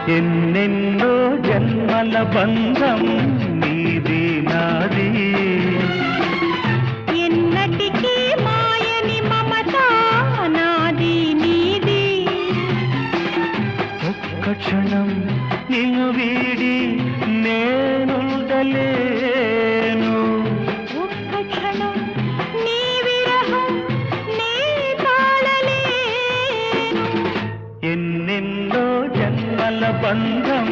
ఎన్నెన్నో జన్మల బంధం నీది నాది ఎన్నటికీ మాయని మమత నాది నీది ఒక్క క్షణం నిన్ను వీడి నేనుండలేను ఒక్క క్షణం నీ విరహం నే తాళలేను ఎన్నెన్నో జన్మల బంధం